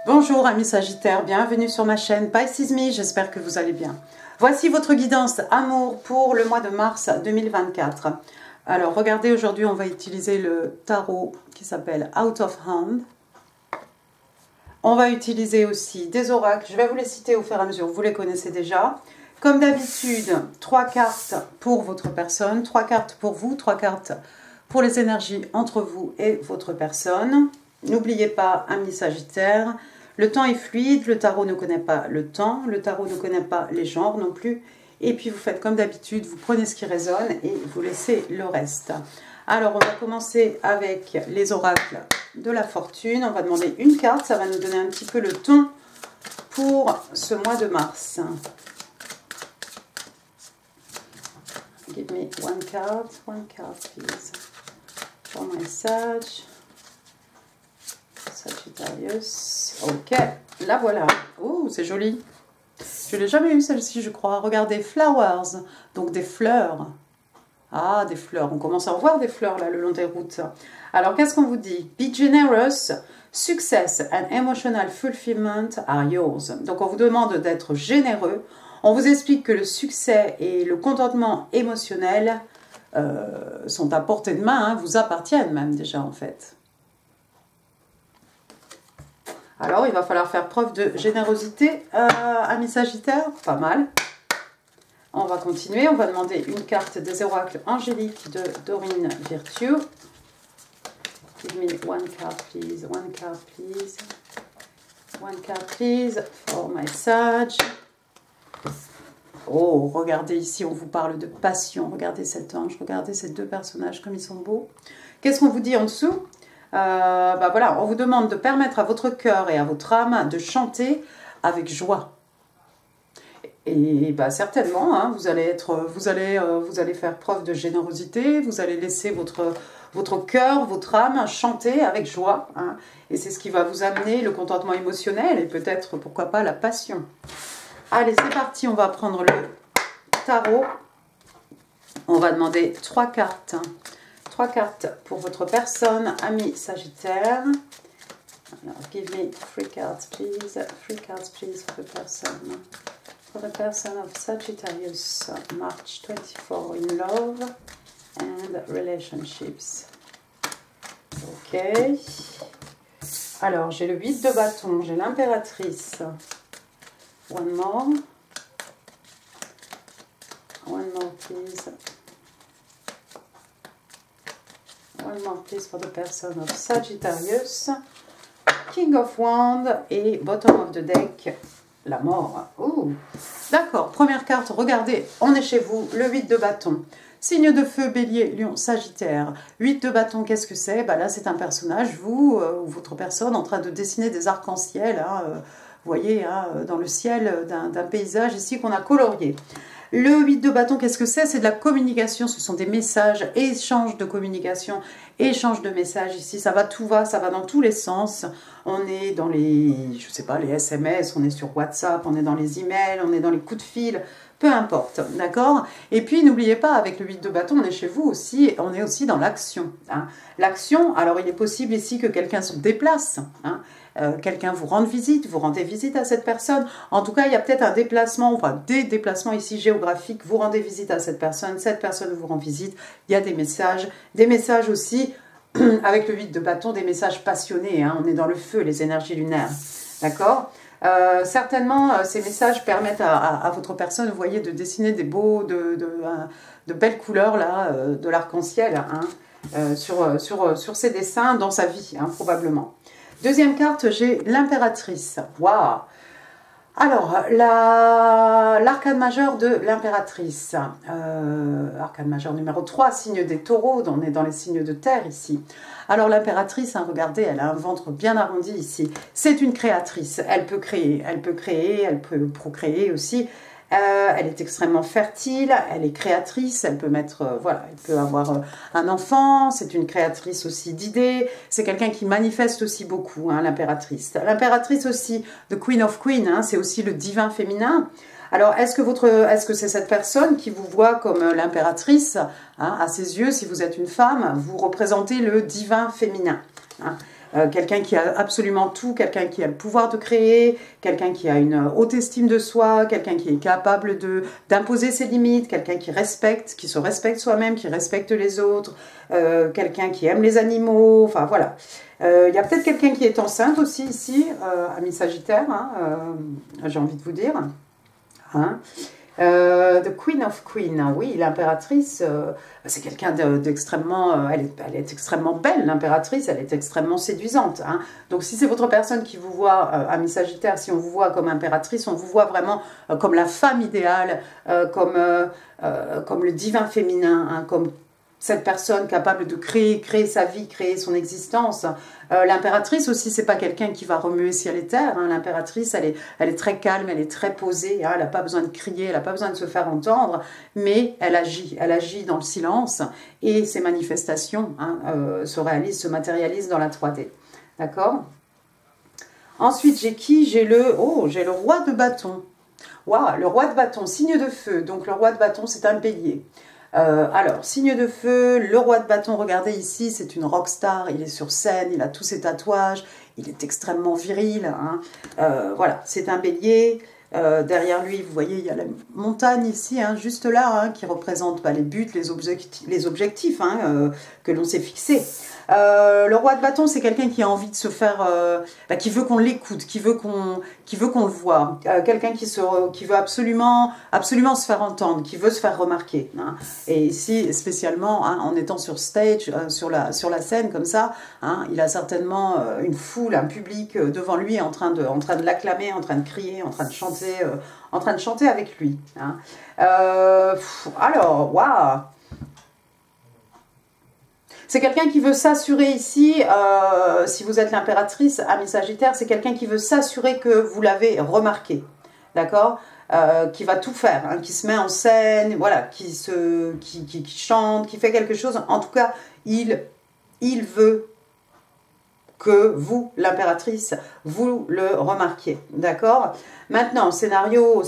Bonjour amis Sagittaires, bienvenue sur ma chaîne Pisces Me, j'espère que vous allez bien. Voici votre guidance amour pour le mois de mars 2024. Alors regardez, aujourd'hui on va utiliser le tarot qui s'appelle Out of Hand. On va utiliser aussi des oracles, je vais vous les citer au fur et à mesure, vous les connaissez déjà. Comme d'habitude, 3 cartes pour votre personne, 3 cartes pour vous, 3 cartes pour les énergies entre vous et votre personne. N'oubliez pas, amis Sagittaires, le temps est fluide, le tarot ne connaît pas le temps, le tarot ne connaît pas les genres non plus. Et puis vous faites comme d'habitude, vous prenez ce qui résonne et vous laissez le reste. Alors on va commencer avec les oracles de la fortune. On va demander une carte, ça va nous donner un petit peu le ton pour ce mois de mars. Give me one card please. For my Sag. Sagittarius. Ok, la voilà. Oh, c'est joli. Je ne l'ai jamais eu celle-ci, je crois. Regardez, flowers, donc des fleurs. Ah, des fleurs. On commence à en voir des fleurs là le long des routes. Alors, qu'est-ce qu'on vous dit? Be generous. Success and emotional fulfillment are yours. Donc, on vous demande d'être généreux. On vous explique que le succès et le contentement émotionnel sont à portée de main, hein, vous appartiennent même déjà en fait. Alors, il va falloir faire preuve de générosité, amis Sagittaires, pas mal. On va continuer, on va demander une carte des oracles angéliques de Dorine Virtue. Give me one card please, one card please. One card please for my Sag. Oh, regardez ici, on vous parle de passion. Regardez cet ange, regardez ces deux personnages comme ils sont beaux. Qu'est-ce qu'on vous dit en dessous? Voilà, on vous demande de permettre à votre cœur et à votre âme de chanter avec joie. Et certainement, hein, vous allez faire preuve de générosité, vous allez laisser votre cœur, votre âme chanter avec joie. Hein, et c'est ce qui va vous amener le contentement émotionnel et peut-être, pourquoi pas, la passion. Allez, c'est parti, on va prendre le tarot. On va demander 3 cartes. 3 cartes pour votre personne, ami Sagittaire. Alors, give me 3 cards, please. 3 cards, please, for the person. For the person of Sagittarius, March 24, in love and relationships. Ok. Alors, j'ai le 8 de bâton, j'ai l'impératrice. One more. One more, please. One more, please, for the person of Sagittarius. King of Wands et bottom of the deck, la mort. Oh, d'accord, première carte, regardez, on est chez vous, le 8 de bâton. Signe de feu, bélier, lion, sagittaire. 8 de bâton, qu'est-ce que c'est? Là, c'est un personnage, vous, ou votre personne, en train de dessiner des arcs-en-ciel, hein, vous voyez, hein, dans le ciel d'un paysage ici qu'on a colorié. Le 8 de bâton, qu'est-ce que c'est? C'est de la communication, ce sont des messages, échange de communication, échange de messages. Ici, ça va dans tous les sens. On est dans les, je sais pas, les SMS, on est sur WhatsApp, on est dans les emails, on est dans les coups de fil, peu importe, d'accord? Et puis, n'oubliez pas, avec le 8 de bâton, on est chez vous aussi, on est aussi dans l'action. Hein. L'action, alors il est possible ici que quelqu'un se déplace, hein. Quelqu'un vous rende visite, vous rendez visite à cette personne. En tout cas, il y a peut-être un déplacement, enfin des déplacements ici géographiques. Vous rendez visite à cette personne vous rend visite. Il y a des messages aussi, avec le 8 de bâton, des messages passionnés. Hein. On est dans le feu, les énergies lunaires. D'accord? Certainement, ces messages permettent à votre personne, vous voyez, de dessiner des de belles couleurs, là, de l'arc-en-ciel, hein, sur ses dessins dans sa vie, hein, probablement. Deuxième carte, j'ai l'impératrice. Waouh! Alors, l'arcane majeur de l'impératrice. Arcane majeur numéro 3, signe des taureaux. On est dans les signes de terre ici. Alors, l'impératrice, hein, regardez, elle a un ventre bien arrondi ici. C'est une créatrice. Elle peut créer, elle peut procréer aussi. Elle est extrêmement fertile, elle est créatrice, elle peut elle peut avoir un enfant, c'est une créatrice aussi d'idées, c'est quelqu'un qui manifeste aussi beaucoup, hein, l'impératrice. L'impératrice aussi, the Queen of Queen, hein, c'est aussi le divin féminin. Alors, est-ce que c'est cette personne qui vous voit comme l'impératrice, hein, à ses yeux, si vous êtes une femme, vous représentez le divin féminin, hein. quelqu'un qui a absolument tout, quelqu'un qui a le pouvoir de créer, quelqu'un qui a une haute estime de soi, quelqu'un qui est capable d'imposer ses limites, quelqu'un qui se respecte soi-même, qui respecte les autres, quelqu'un qui aime les animaux, enfin voilà. Il y a peut-être quelqu'un qui est enceinte aussi ici, ami Sagittaire, hein, j'ai envie de vous dire. Hein. The Queen of Queen, oui, l'impératrice, c'est quelqu'un d'extrêmement, elle est extrêmement belle, l'impératrice, elle est extrêmement séduisante. Hein. Donc si c'est votre personne qui vous voit, ami Sagittaire, si on vous voit comme impératrice, on vous voit vraiment comme la femme idéale, comme le divin féminin, hein, comme cette personne capable de créer sa vie, créer son existence. L'impératrice aussi, c'est pas quelqu'un qui va remuer ciel et terre. Hein. L'impératrice, elle est très calme, elle est très posée. Hein. Elle n'a pas besoin de crier, elle n'a pas besoin de se faire entendre, mais elle agit dans le silence et ses manifestations se réalisent, se matérialisent dans la 3D. D'accord? Ensuite, j'ai qui? J'ai le roi de bâton. Waouh, le roi de bâton, signe de feu. Donc le roi de bâton, c'est un bélier. Alors, signe de feu, le roi de bâton, regardez ici, c'est une rockstar, il est sur scène, il a tous ses tatouages, il est extrêmement viril, hein. Voilà, c'est un bélier, derrière lui, vous voyez, il y a la montagne ici, hein, juste là, hein, qui représente les buts, les objectifs hein, que l'on s'est fixés. Le roi de bâton, c'est quelqu'un qui a envie de se faire, qui veut qu'on l'écoute, qui veut qu'on le voit, quelqu'un qui veut absolument se faire entendre, qui veut se faire remarquer. Hein. Et ici, spécialement, hein, en étant sur stage, sur la scène comme ça, hein, il a certainement une foule, un public devant lui en train de l'acclamer, en train de crier, en train de chanter avec lui. Hein. Alors, waouh! C'est quelqu'un qui veut s'assurer ici, si vous êtes l'impératrice, ami Sagittaire, c'est quelqu'un qui veut s'assurer que vous l'avez remarqué, d'accord, qui va tout faire, hein, qui se met en scène, voilà, qui chante, qui fait quelque chose. En tout cas, il veut que vous, l'impératrice, vous le remarquiez, d'accord? Maintenant, scénario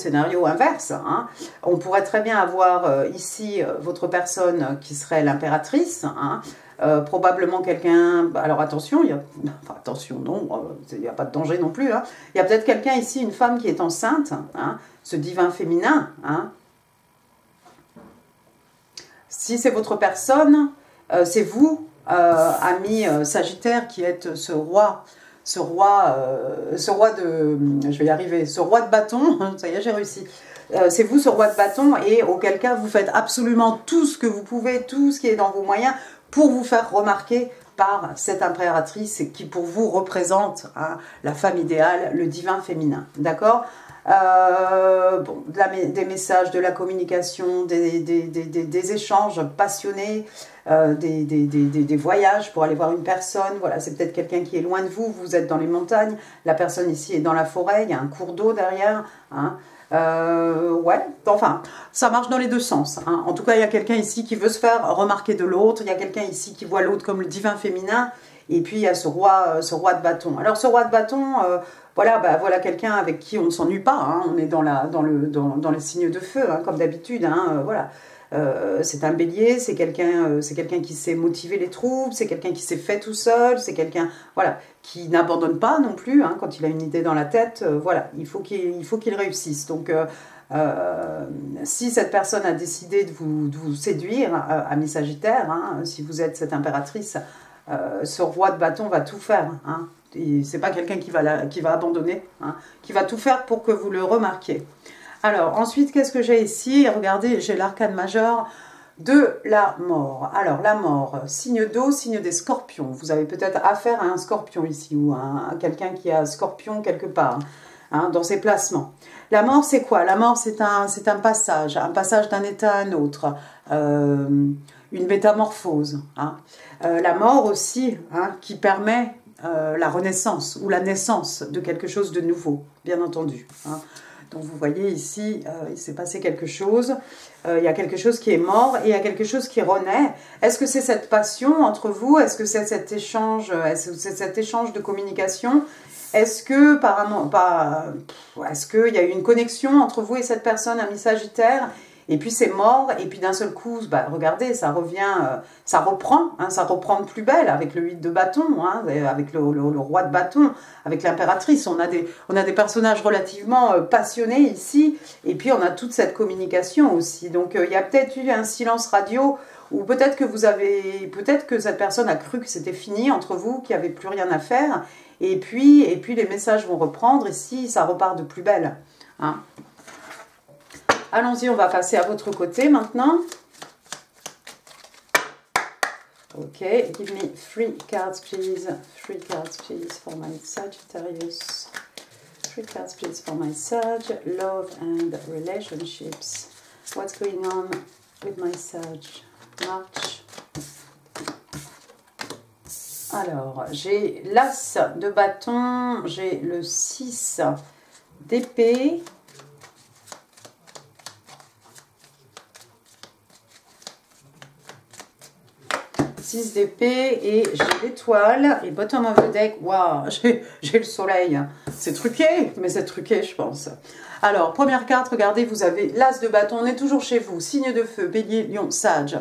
inverse, hein, on pourrait très bien avoir ici votre personne qui serait l'impératrice, hein, probablement quelqu'un, alors attention, attention non, il n'y a pas de danger non plus, hein, il y a peut-être quelqu'un ici, une femme qui est enceinte, hein, ce divin féminin, hein. Si c'est votre personne, c'est vous, ami Sagittaire, qui êtes ce roi de, je vais y arriver, ce roi de bâton, ça y est, j'ai réussi. C'est vous ce roi de bâton, et auquel cas vous faites absolument tout ce que vous pouvez, tout ce qui est dans vos moyens pour vous faire remarquer par cette impératrice qui pour vous représente, hein, la femme idéale, le divin féminin, d'accord? Bon, des messages, de la communication, des échanges passionnés, des voyages pour aller voir une personne. Voilà, c'est peut-être quelqu'un qui est loin de vous, vous êtes dans les montagnes, la personne ici est dans la forêt, il y a un cours d'eau derrière, hein. Ouais, enfin, ça marche dans les deux sens, hein. En tout cas, il y a quelqu'un ici qui veut se faire remarquer de l'autre, il y a quelqu'un ici qui voit l'autre comme le divin féminin, et puis il y a ce roi de bâton. Alors ce roi de bâton, voilà quelqu'un avec qui on ne s'ennuie pas, hein. On est dans les signes de feu, hein, comme d'habitude, hein, voilà. C'est un bélier, c'est quelqu'un qui sait motiver les troupes, c'est quelqu'un qui s'est fait tout seul, c'est quelqu'un, voilà, qui n'abandonne pas non plus, hein, quand il a une idée dans la tête, voilà, il faut qu'il réussisse. Donc si cette personne a décidé de vous séduire, ami Sagittaire, hein, si vous êtes cette impératrice, ce roi de bâton va tout faire, hein. C'est pas quelqu'un qui va abandonner, hein, qui va tout faire pour que vous le remarquiez. Alors, ensuite, qu'est-ce que j'ai ici? Regardez, j'ai l'arcane majeur de la mort. Alors, la mort, signe d'eau, signe des scorpions. Vous avez peut-être affaire à un scorpion ici, ou à quelqu'un qui a un scorpion quelque part, hein, dans ses placements. La mort, c'est quoi? La mort, c'est un passage d'un état à un autre, une métamorphose, hein. La mort aussi, hein, qui permet la renaissance ou la naissance de quelque chose de nouveau, bien entendu, hein. Donc vous voyez ici, il s'est passé quelque chose, il y a quelque chose qui est mort et il y a quelque chose qui renaît. Est-ce que c'est cette passion entre vous? Est-ce que c'est cet échange, de communication? Est-ce que est-ce qu'il y a eu une connexion entre vous et cette personne, ami Sagittaire, et puis c'est mort, et puis d'un seul coup, bah, regardez, ça revient, ça reprend de plus belle avec le 8 de bâton, hein, avec le roi de bâton, avec l'impératrice. On a des personnages relativement passionnés ici, et puis on a toute cette communication aussi. Donc il y a peut-être eu un silence radio, ou peut-être que cette personne a cru que c'était fini entre vous, qu'il n'y avait plus rien à faire, et puis les messages vont reprendre, ici ça repart de plus belle. Hein. Allons-y, on va passer à votre côté maintenant. Ok, give me 3 cards please. 3 cards please for my Sagittarius. 3 cards please for my Sag. Love and relationships. What's going on with my Sag? March. Alors, j'ai l'As de bâton, j'ai le 6 d'épée. 6 d'épée et j'ai l'étoile et bottom of the deck, waouh, j'ai le soleil. C'est truqué, mais c'est truqué je pense. Alors, première carte, regardez, vous avez l'As de bâton, on est toujours chez vous, signe de feu, bélier, lion, sage.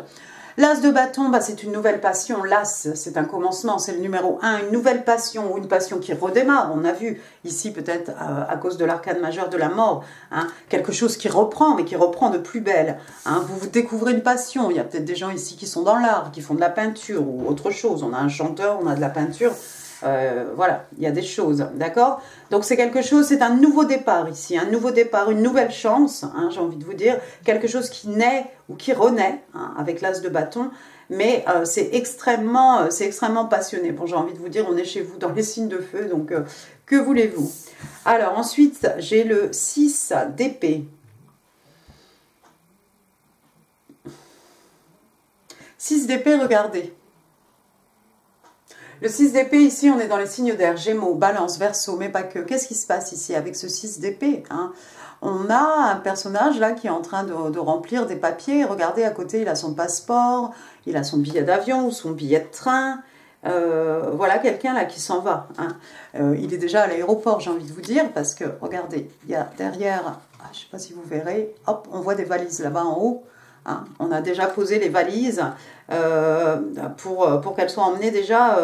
L'As de bâton, bah, c'est une nouvelle passion. L'As, c'est un commencement, c'est le numéro 1, une nouvelle passion ou une passion qui redémarre. On a vu ici peut-être à cause de l'arcane majeur de la mort, hein, quelque chose qui reprend, mais qui reprend de plus belle. Hein. Vous découvrez une passion. Il y a peut-être des gens ici qui sont dans l'art, qui font de la peinture ou autre chose. On a un chanteur, on a de la peinture. Voilà, il y a des choses, d'accord? Donc c'est quelque chose, c'est un nouveau départ ici, un nouveau départ, une nouvelle chance, hein, j'ai envie de vous dire, quelque chose qui naît ou qui renaît, hein, avec l'As de bâton, mais c'est extrêmement passionné. Bon, j'ai envie de vous dire, on est chez vous dans les signes de feu, donc que voulez-vous? Alors ensuite, j'ai le 6 d'épée. 6 d'épée, regardez. Le 6 d'épée, ici, on est dans les signes d'air, Gémeaux, Balance, Verseau, mais pas que. Qu'est-ce qui se passe ici avec ce 6 d'épée, hein? On a un personnage là qui est en train de remplir des papiers. Regardez, à côté, il a son passeport, il a son billet d'avion ou son billet de train. Voilà quelqu'un là qui s'en va. Hein. Il est déjà à l'aéroport, j'ai envie de vous dire, parce que, regardez, il y a derrière, je ne sais pas si vous verrez, hop, on voit des valises là-bas en haut. Hein. On a déjà posé les valises pour qu'elles soient emmenées déjà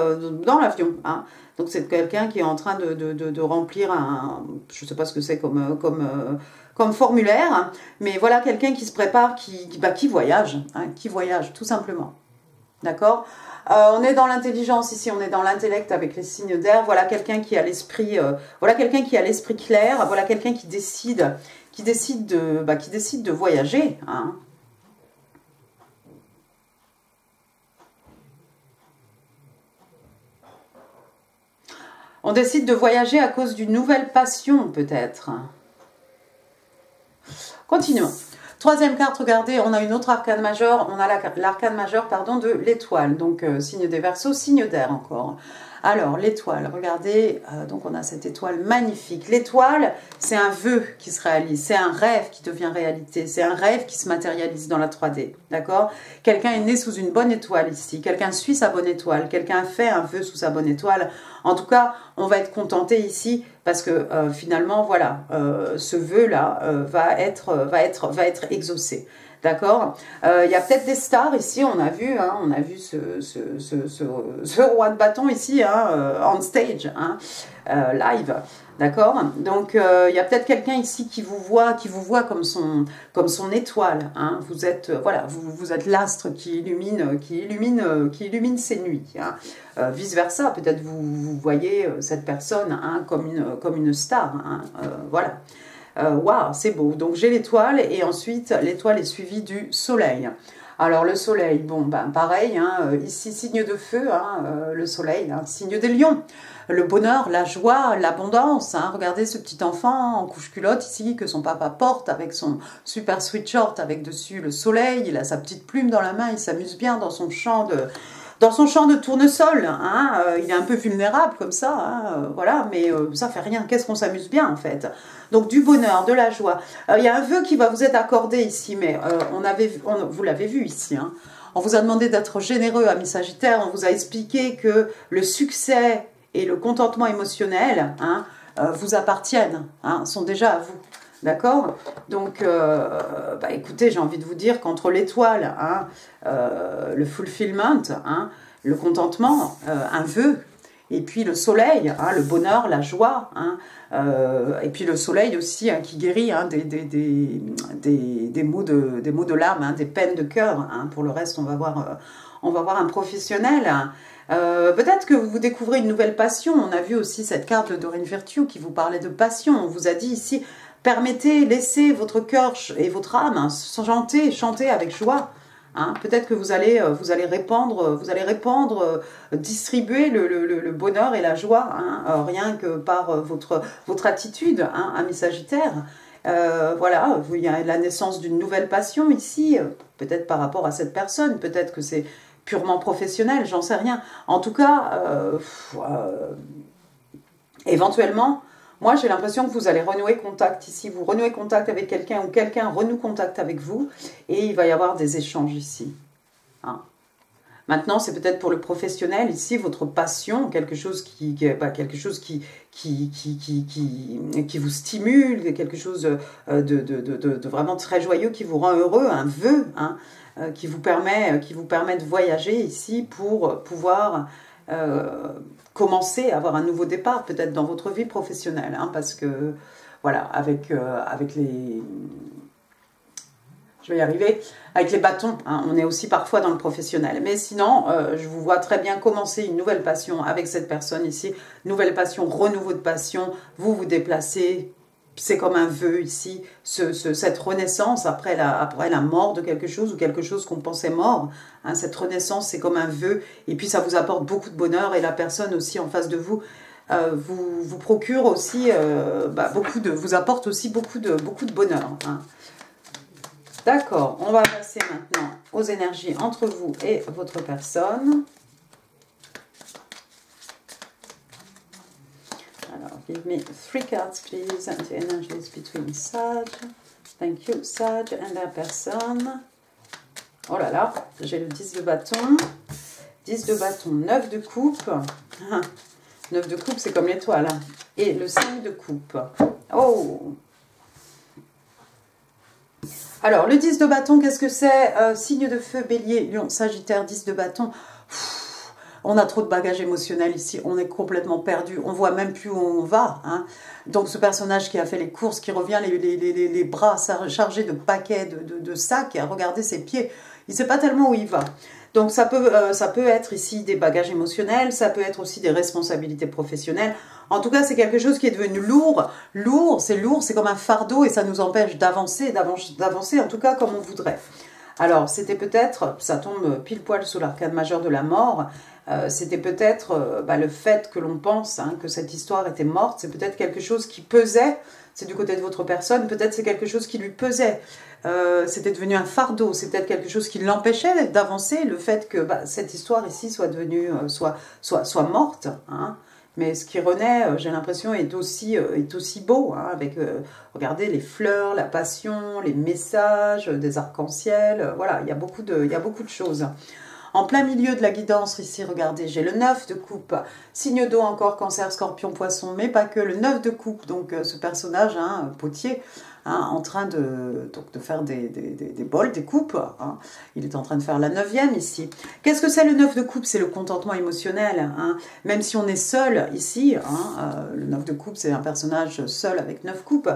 dans l'avion. Hein. Donc c'est quelqu'un qui est en train de remplir un, je ne sais pas ce que c'est comme formulaire, hein, mais voilà quelqu'un qui se prépare, qui voyage, hein, qui voyage tout simplement. D'accord? On est dans l'intelligence ici, on est dans l'intellect avec les signes d'air. Voilà quelqu'un qui a l'esprit, clair. Voilà quelqu'un qui décide de voyager. Hein. On décide de voyager à cause d'une nouvelle passion, peut-être. Continuons. Troisième carte, regardez, on a une autre arcane majeure. On a l'arcane majeure, pardon, de l'étoile. Donc, signe des Verseaux, signe d'air encore. Alors, l'étoile, regardez, donc on a cette étoile magnifique. L'étoile, c'est un vœu qui se réalise, c'est un rêve qui devient réalité, c'est un rêve qui se matérialise dans la 3D, d'accord? Quelqu'un est né sous une bonne étoile ici, quelqu'un suit sa bonne étoile, quelqu'un fait un vœu sous sa bonne étoile. En tout cas, on va être contenté ici parce que finalement, voilà, ce vœu-là va être exaucé. D'accord. Il y a peut-être des stars ici, on a vu ce roi de bâton ici, hein, on stage, hein, live. D'accord. Donc il y a peut-être quelqu'un ici qui vous voit comme son étoile. Hein. Vous êtes voilà, vous êtes l'astre qui illumine ses nuits. Hein. Vice versa, peut-être vous voyez cette personne, hein, comme une star. Hein. Voilà. Waouh, c'est beau. Donc j'ai l'étoile et ensuite l'étoile est suivie du soleil. Alors le soleil, bon, ben pareil, hein, ici signe de feu, hein, le soleil, hein, signe des lions. Le bonheur, la joie, l'abondance. Hein. Regardez ce petit enfant en couche-culotte ici que son papa porte avec son super sweatshirt avec dessus le soleil. Il a sa petite plume dans la main, il s'amuse bien dans son champ de tournesol. Hein. Il est un peu vulnérable comme ça, hein, voilà, mais ça fait rien. Qu'est-ce qu'on s'amuse bien en fait. Donc du bonheur, de la joie. Il y a un vœu qui va vous être accordé ici, mais vous l'avez vu ici. Hein. On vous a demandé d'être généreux, amis Sagittaires. On vous a expliqué que le succès et le contentement émotionnel, hein, vous appartiennent, hein, sont déjà à vous. D'accord? Donc, bah, écoutez, j'ai envie de vous dire qu'entre l'étoile, hein, le fulfillment, hein, le contentement, un vœu, et puis le soleil, hein, le bonheur, la joie, hein, et puis le soleil aussi hein, qui guérit hein, des maux de l'âme, hein, des peines de cœur. Hein. Pour le reste, on va voir un professionnel. Hein. Peut-être que vous découvrez une nouvelle passion. On a vu aussi cette carte de Doreen Virtue qui vous parlait de passion. On vous a dit ici, permettez, laissez votre cœur et votre âme hein, chanter avec joie. Hein, peut-être que vous allez répandre, distribuer le bonheur et la joie, hein, rien que par votre attitude, hein, ami Sagittaire. Voilà, il y a la naissance d'une nouvelle passion ici, peut-être par rapport à cette personne, peut-être que c'est purement professionnel, j'en sais rien. En tout cas, éventuellement, moi, j'ai l'impression que vous allez renouer contact ici. Vous renouez contact avec quelqu'un ou quelqu'un renoue contact avec vous et il va y avoir des échanges ici. Hein. Maintenant, c'est peut-être pour le professionnel ici, votre passion, quelque chose qui vous stimule, quelque chose de vraiment très joyeux, qui vous rend heureux, un vœu, hein, qui vous permet de voyager ici pour pouvoir commencer à avoir un nouveau départ, peut-être dans votre vie professionnelle, hein, parce que, voilà, avec les... Je vais y arriver, avec les bâtons, hein, on est aussi parfois dans le professionnel. Mais sinon, je vous vois très bien commencer une nouvelle passion avec cette personne ici, nouvelle passion, renouveau de passion, vous vous déplacez, c'est comme un vœu ici, cette renaissance après la mort de quelque chose ou quelque chose qu'on pensait mort. Hein, cette renaissance, c'est comme un vœu et puis ça vous apporte beaucoup de bonheur et la personne aussi en face de vous vous procure aussi, vous apporte aussi beaucoup de bonheur. Hein. D'accord, on va passer maintenant aux énergies entre vous et votre personne. Alors, give me 3 cards, please, and the energies between Sag. Thank you, Sag, and la personne. Oh là là, j'ai le 10 de bâton. 10 de bâton, 9 de coupe. 9 de coupe, c'est comme l'étoile. Hein. Et le 5 de coupe. Oh! Alors, le 10 de bâton, qu'est-ce que c'est? Signe de feu, bélier, lion, sagittaire, 10 de bâton. On a trop de bagages émotionnels ici, on est complètement perdu, on voit même plus où on va. Hein. Donc ce personnage qui a fait les courses, qui revient les bras chargés de paquets, de sacs, et à regarder ses pieds, il ne sait pas tellement où il va. Donc ça peut être ici des bagages émotionnels, ça peut être aussi des responsabilités professionnelles. En tout cas, c'est quelque chose qui est devenu lourd. Lourd, c'est comme un fardeau et ça nous empêche d'avancer, en tout cas comme on voudrait. Alors, c'était peut-être, ça tombe pile poil sous l'arcane majeur de la mort, c'était peut-être le fait que l'on pense hein, que cette histoire était morte, c'est peut-être quelque chose qui pesait, c'est du côté de votre personne, peut-être c'est quelque chose qui lui pesait, c'était devenu un fardeau, c'est peut-être quelque chose qui l'empêchait d'avancer, le fait que cette histoire ici soit devenue, soit morte, hein. Mais ce qui renaît, j'ai l'impression, est aussi beau, hein, avec, regardez, les fleurs, la passion, les messages, des arcs-en-ciel, voilà, il y a beaucoup de choses. En plein milieu de la guidance, ici, regardez, j'ai le 9 de coupe, signe d'eau encore, cancer, scorpion, poisson, mais pas que, le 9 de coupe, donc ce personnage, hein, potier, hein, en train de faire des bols, des coupes, hein. Il est en train de faire la 9e ici. Qu'est-ce que c'est le 9 de coupe? C'est le contentement émotionnel, hein. Même si on est seul ici, hein, le 9 de coupe, c'est un personnage seul avec 9 coupes,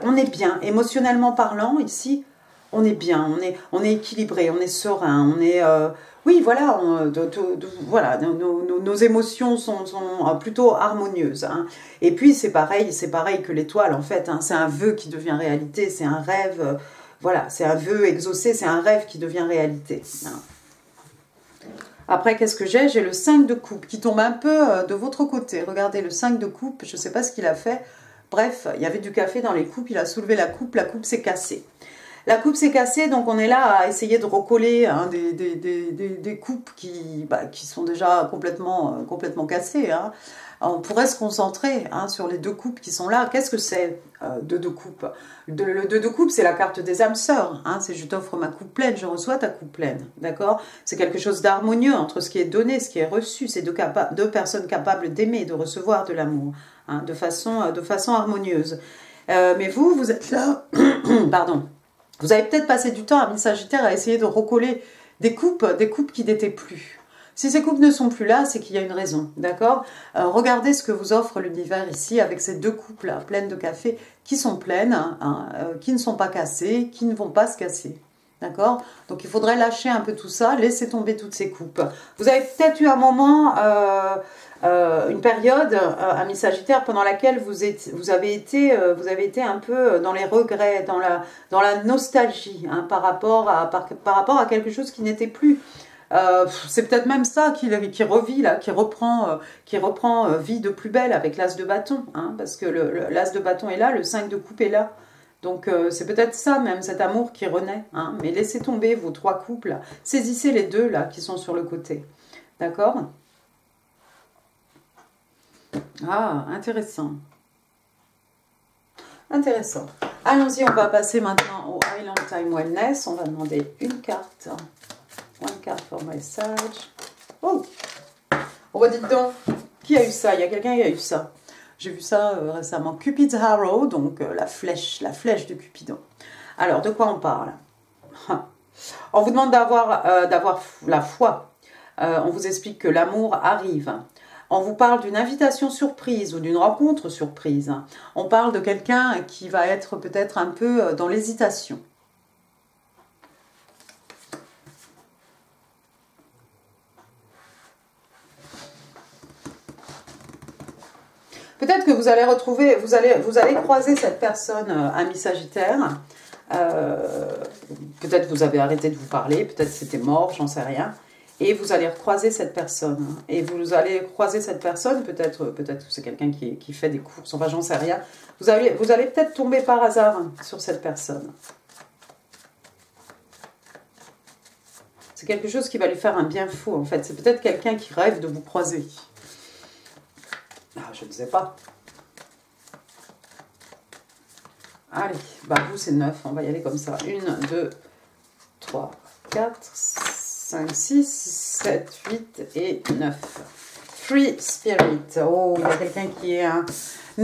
on est bien, émotionnellement parlant, ici, on est bien, on est équilibré, on est serein, on est... oui, voilà, voilà nos émotions sont plutôt harmonieuses. Hein. Et puis, c'est pareil que l'étoile, en fait. Hein, c'est un vœu qui devient réalité, c'est un rêve, voilà, c'est un vœu exaucé, c'est un rêve qui devient réalité. Hein. Après, qu'est-ce que j'ai? J'ai le 5 de coupe qui tombe un peu de votre côté. Regardez, le 5 de coupe, je ne sais pas ce qu'il a fait. Bref, il y avait du café dans les coupes, il a soulevé la coupe s'est cassée. La coupe s'est cassée, donc on est là à essayer de recoller hein, des coupes qui sont déjà complètement cassées. Hein. On pourrait se concentrer hein, sur les 2 coupes qui sont là. Qu'est-ce que c'est de 2 coupes? Le 2 de coupe, c'est la carte des âmes sœurs. Hein. C'est je t'offre ma coupe pleine, je reçois ta coupe pleine. D'accord? C'est quelque chose d'harmonieux entre ce qui est donné, ce qui est reçu. C'est 2 personnes capables d'aimer, de recevoir de l'amour hein, de façon harmonieuse. Mais vous êtes là, pardon, vous avez peut-être passé du temps, ami Sagittaire, à essayer de recoller des coupes qui n'étaient plus. Si ces coupes ne sont plus là, c'est qu'il y a une raison, d'accord? Regardez ce que vous offre l'univers ici avec ces deux coupes-là, pleines de café, qui sont pleines, hein, qui ne sont pas cassées, qui ne vont pas se casser. D'accord? Donc il faudrait lâcher un peu tout ça, laisser tomber toutes ces coupes. Vous avez peut-être eu un moment, une période, ami Sagittaire, pendant laquelle vous avez été un peu dans les regrets, dans la nostalgie, hein, par rapport à quelque chose qui n'était plus. C'est peut-être même ça qui revit là, qui reprend vie de plus belle avec l'as de bâton, hein, parce que l'as de bâton est là, le 5 de coupe est là. Donc c'est peut-être ça même, cet amour qui renaît. Hein, mais laissez tomber vos trois coupes là. Saisissez les deux là qui sont sur le côté. D'accord? Ah, intéressant. Intéressant. Allons-y, on va passer maintenant au Island Time Wellness. On va demander une carte. One card for my Sage. Oh! On va dire donc, qui a eu ça? Il y a quelqu'un qui a eu ça. J'ai vu ça récemment. Cupid's Arrow, donc la flèche de Cupidon. Alors, de quoi on parle? On vous demande d'avoir la foi. On vous explique que l'amour arrive. On vous parle d'une invitation surprise ou d'une rencontre surprise. On parle de quelqu'un qui va être peut-être un peu dans l'hésitation. Peut-être que vous allez retrouver, vous allez croiser cette personne, ami Sagittaire. Peut-être vous avez arrêté de vous parler, peut-être c'était mort, j'en sais rien. Et vous allez recroiser cette personne. Et vous allez croiser cette personne, peut-être que c'est quelqu'un qui fait des courses, enfin j'en sais rien. Vous allez peut-être tomber par hasard sur cette personne. C'est quelque chose qui va lui faire un bien fou en fait. C'est peut-être quelqu'un qui rêve de vous croiser. Ah, je ne sais pas. Allez, bah vous c'est 9, on va y aller comme ça. 1, 2, 3, 4, 5, 6, 7, 8 et 9. Free Spirit. Oh, il y a quelqu'un qui est un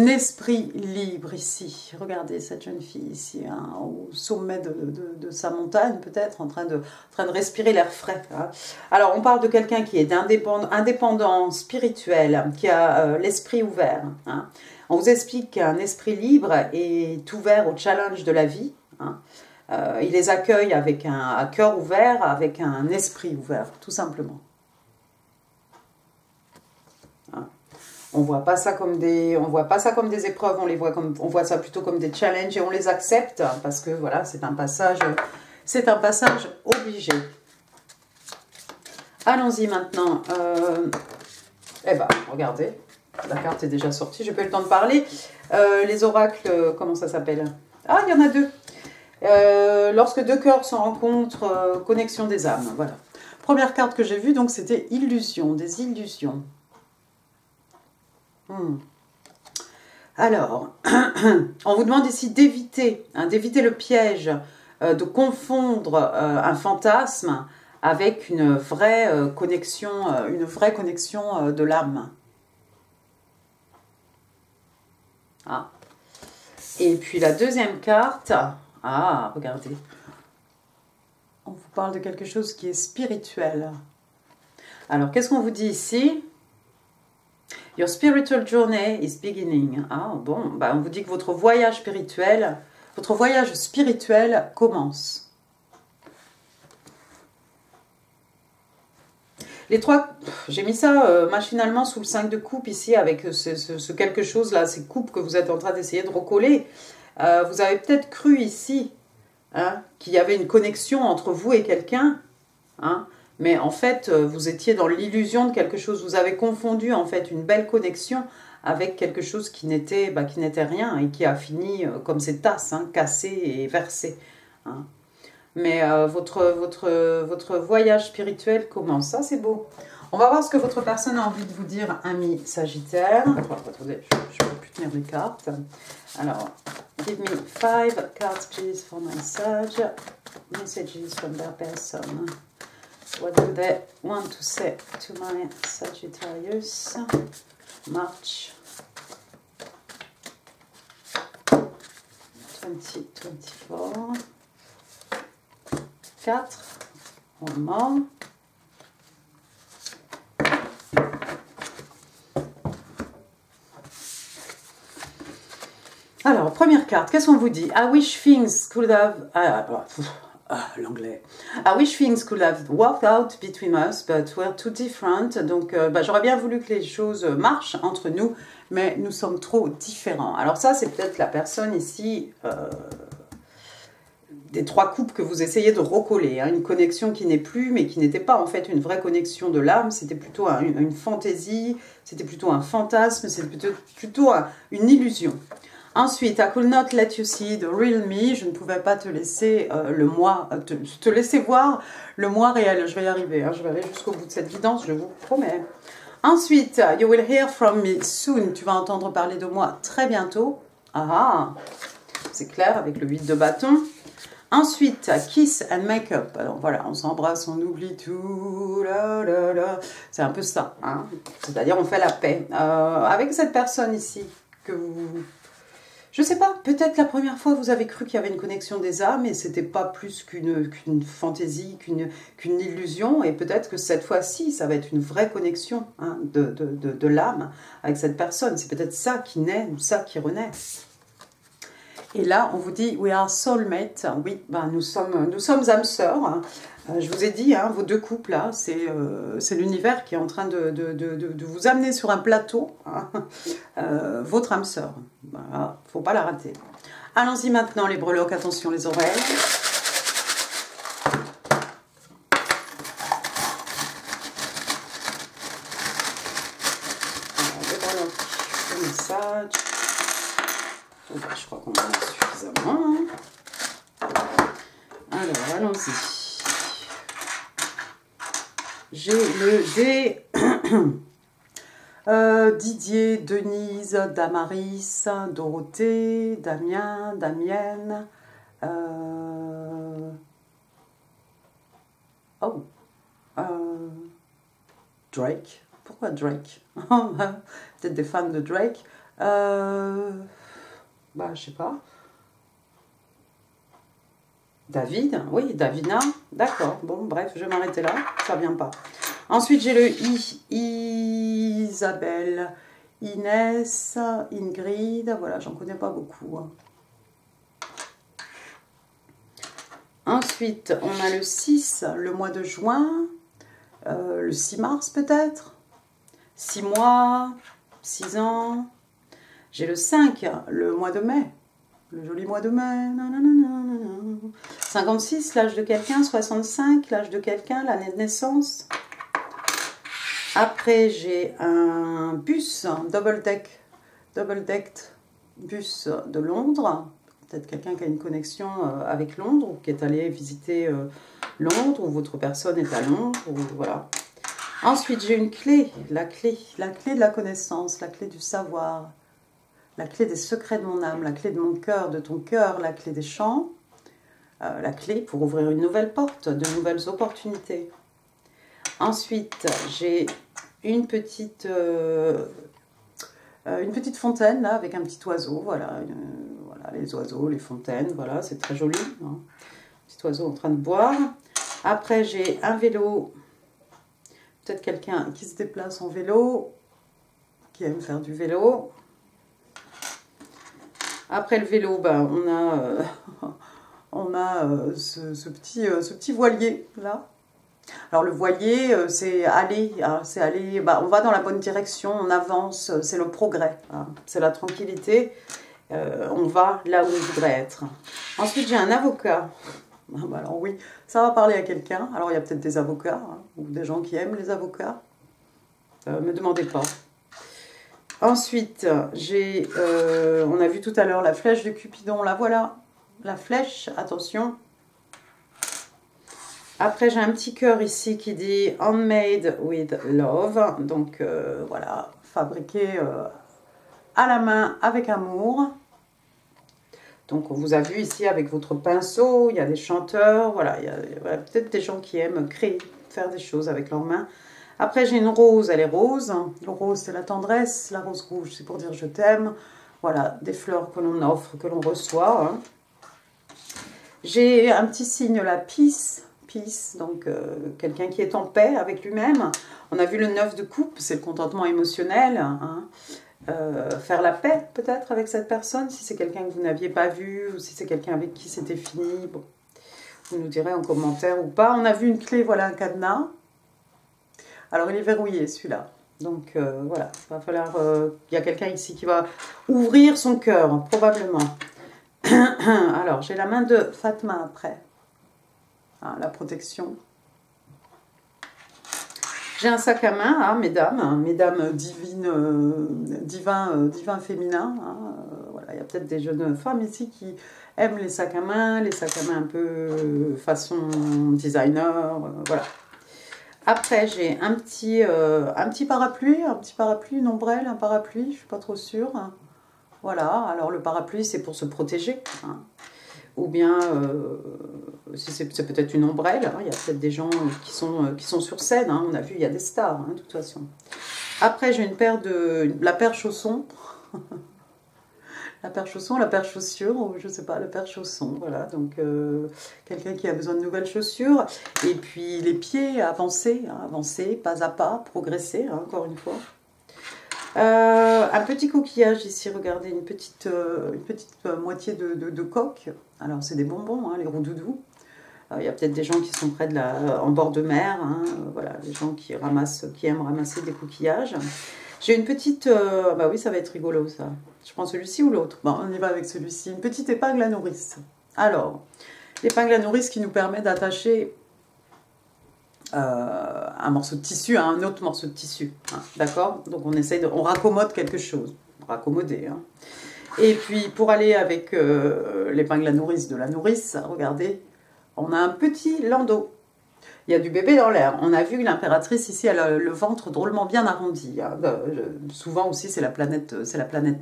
esprit libre ici. Regardez cette jeune fille ici, hein, au sommet de sa montagne peut-être, en train de respirer l'air frais. Hein. Alors, on parle de quelqu'un qui est indépendant, spirituel, qui a l'esprit ouvert. Hein. On vous explique qu'un esprit libre est ouvert au challenge de la vie. Hein. Il les accueille avec un cœur ouvert, avec un esprit ouvert, tout simplement. On voit pas ça comme des épreuves, on voit ça plutôt comme des challenges et on les accepte parce que voilà, c'est un passage obligé. Allons-y maintenant. Eh ben, regardez, la carte est déjà sortie, j'ai pas eu le temps de parler. Les oracles, comment ça s'appelle? Ah, il y en a deux. Lorsque deux cœurs se rencontrent, connexion des âmes, voilà. Première carte que j'ai vue, donc c'était illusion, des illusions. Alors, on vous demande ici d'éviter le piège, de confondre un fantasme avec une vraie connexion de l'âme. Ah. Et puis la deuxième carte, ah, regardez, on vous parle de quelque chose qui est spirituel. Alors, qu'est-ce qu'on vous dit ici? Your spiritual journey is beginning. Ah bon, bah on vous dit que votre voyage spirituel commence. Les trois, j'ai mis ça machinalement sous le 5 de coupe ici avec ce quelque chose là, ces coupes que vous êtes en train d'essayer de recoller. Vous avez peut-être cru ici hein, qu'il y avait une connexion entre vous et quelqu'un, hein, mais en fait, vous étiez dans l'illusion de quelque chose. Vous avez confondu en fait une belle connexion avec quelque chose qui n'était rien et qui a fini comme ces tasses, hein, cassées et versées. Hein. Mais votre voyage spirituel commence. Ça, c'est beau. On va voir ce que votre personne a envie de vous dire, ami Sagittaire. Attendez, je ne peux plus tenir les cartes. Alors, give me 5 cards, please, for my Sage. Messages from their person. What do they want to say to my Sagittarius? March. 2024. 4. One more. Alors, première carte, qu'est-ce qu'on vous dit? I wish things could have... l'anglais. I wish things could have worked out between us, but we're too different. Donc, j'aurais bien voulu que les choses marchent entre nous, mais nous sommes trop différents. Alors ça, c'est peut-être la personne ici... des 3 couples que vous essayez de recoller, hein, une connexion qui n'est plus, mais qui n'était pas en fait une vraie connexion de l'âme, c'était plutôt une fantaisie, c'était plutôt un fantasme, c'était plutôt une illusion. Ensuite, I could not let you see the real me, je ne pouvais pas te laisser te laisser voir le moi réel, je vais y arriver, hein, je vais aller jusqu'au bout de cette guidance, je vous promets. Ensuite, you will hear from me soon, tu vas entendre parler de moi très bientôt. Ah, c'est clair avec le 8 de bâton. Ensuite, kiss and make up. Alors voilà, on s'embrasse, on oublie tout. C'est un peu ça. Hein, c'est-à-dire, on fait la paix. Avec cette personne ici, que vous... Je sais pas, peut-être la première fois, vous avez cru qu'il y avait une connexion des âmes et c'était pas plus qu'une fantaisie, qu'une illusion. Et peut-être que cette fois-ci, ça va être une vraie connexion, hein, de l'âme avec cette personne. C'est peut-être ça qui naît ou ça qui renaît. Et là, on vous dit, we are soulmates. Oui, nous sommes âmes sœurs. Je vous ai dit, hein, vos 2 couples, là, c'est l'univers qui est en train de vous amener sur un plateau, hein, votre âme sœur. Voilà, faut pas la rater. Allons-y maintenant, les breloques. Attention, les oreilles. Alors, les breloques, le message. Je crois qu'on en a suffisamment. Alors, allons-y. J'ai le dé Didier, Denise, Damaris, Dorothée, Damien, Damienne. Drake. Pourquoi Drake? Peut-être des fans de Drake. Je sais pas. David, oui, Davina, d'accord. Bon, bref, je vais m'arrêter là, ça vient pas. Ensuite, j'ai le Isabelle, Inès, Ingrid, voilà, j'en connais pas beaucoup. Hein. Ensuite, on a le 6, le mois de juin, le 6 mars peut-être, 6 mois, 6 ans. J'ai le 5, le mois de mai, le joli mois de mai. 56, l'âge de quelqu'un. 65, l'âge de quelqu'un, l'année de naissance. Après, j'ai un bus, double deck bus de Londres. Peut-être quelqu'un qui a une connexion avec Londres, ou qui est allé visiter Londres, ou votre personne est à Londres, ou voilà. Ensuite, j'ai une clé, la clé de la connaissance, la clé du savoir. La clé des secrets de mon âme, la clé de mon cœur, de ton cœur, la clé des champs, la clé pour ouvrir une nouvelle porte, de nouvelles opportunités. Ensuite, j'ai une petite fontaine là, avec un petit oiseau, voilà, voilà les oiseaux, les fontaines, voilà, c'est très joli. Hein. Petit oiseau en train de boire. Après, j'ai un vélo, peut-être quelqu'un qui se déplace en vélo, qui aime faire du vélo. Après le vélo, on a ce petit voilier là. Alors le voilier, c'est aller, on va dans la bonne direction, on avance, c'est le progrès, hein, c'est la tranquillité, on va là où on voudrait être. Ensuite, j'ai un avocat. Alors oui, ça va parler à quelqu'un. Alors il y a peut-être des avocats, hein, ou des gens qui aiment les avocats. Me demandez pas. Ensuite, j'ai, on a vu tout à l'heure la flèche de Cupidon, la voilà, la flèche, attention. Après, j'ai un petit cœur ici qui dit « Handmade with love », donc voilà, fabriqué à la main avec amour. Donc, on vous a vu ici avec votre pinceau, il y a des chanteurs, voilà, il y a peut-être des gens qui aiment créer, faire des choses avec leurs mains. Après, j'ai une rose, elle est rose. Le rose, c'est la tendresse. La rose rouge, c'est pour dire je t'aime. Voilà, des fleurs que l'on offre, que l'on reçoit. Hein. J'ai un petit signe, la peace, donc quelqu'un qui est en paix avec lui-même. On a vu le 9 de coupe, c'est le contentement émotionnel. Hein. Faire la paix peut-être avec cette personne, si c'est quelqu'un que vous n'aviez pas vu, ou si c'est quelqu'un avec qui c'était fini. Bon, vous nous direz en commentaire ou pas. On a vu une clé, voilà un cadenas. Alors il est verrouillé celui-là. Donc voilà, il va falloir... il y a quelqu'un ici qui va ouvrir son cœur, probablement. Alors, j'ai la main de Fatma après. Ah, la protection. J'ai un sac à main, hein, mesdames divins féminins. Hein, voilà, il y a peut-être des jeunes femmes ici qui aiment les sacs à main un peu façon designer, voilà. Après, j'ai un petit parapluie, une ombrelle, un parapluie, je ne suis pas trop sûre. Voilà, alors le parapluie, c'est pour se protéger. Hein. Ou bien, c'est peut-être une ombrelle. Hein. Il y a peut-être des gens qui sont sur scène. Hein. On a vu, il y a des stars, hein, de toute façon. Après, j'ai la paire chausson. La paire chausson, la paire chaussure, ou je sais pas, la paire chausson. Voilà, donc quelqu'un qui a besoin de nouvelles chaussures. Et puis les pieds, avancer, hein, avancer, pas à pas, progresser, hein, encore une fois. Un petit coquillage ici, regardez, une petite moitié de coque. Alors c'est des bonbons, hein, les roudoudous. Il y a peut-être des gens qui sont près en bord de mer, hein, voilà, des gens qui aiment ramasser des coquillages. J'ai une petite, bah oui, ça va être rigolo ça. Je prends celui-ci ou l'autre. Bon, on y va avec celui-ci. Une petite épingle à nourrice. Alors, l'épingle à nourrice qui nous permet d'attacher un morceau de tissu à un autre morceau de tissu. Hein, d'accord? Donc on raccommode quelque chose. Raccommoder. Hein. Et puis pour aller avec l'épingle à nourrice de la nourrice, regardez, on a un petit landau. Il y a du bébé dans l'air. On a vu l'impératrice ici, elle a le ventre drôlement bien arrondi. Hein. Souvent aussi, c'est la planète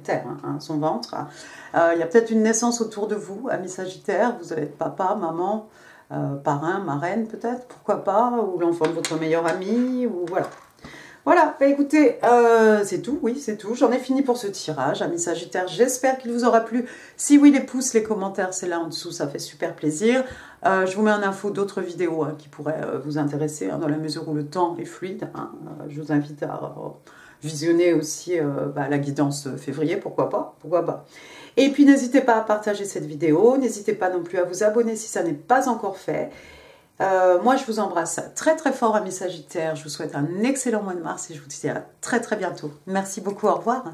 Terre, hein, son ventre. Il y a peut-être une naissance autour de vous, amis Sagittaire. Vous allez être papa, maman, parrain, marraine peut-être, pourquoi pas, ou l'enfant de votre meilleur ami, ou voilà. Voilà, bah écoutez, c'est tout, oui, c'est tout. J'en ai fini pour ce tirage, amis Sagittaires. J'espère qu'il vous aura plu. Si oui, les pouces, les commentaires, c'est là en dessous, ça fait super plaisir. Je vous mets en info d'autres vidéos hein, qui pourraient vous intéresser, hein, dans la mesure où le temps est fluide. Hein. Je vous invite à visionner aussi la guidance février, pourquoi pas. Et puis n'hésitez pas à partager cette vidéo, n'hésitez pas non plus à vous abonner si ça n'est pas encore fait. Moi, je vous embrasse très très fort, amis Sagittaires. Je vous souhaite un excellent mois de mars et je vous dis à très très bientôt. Merci beaucoup, au revoir.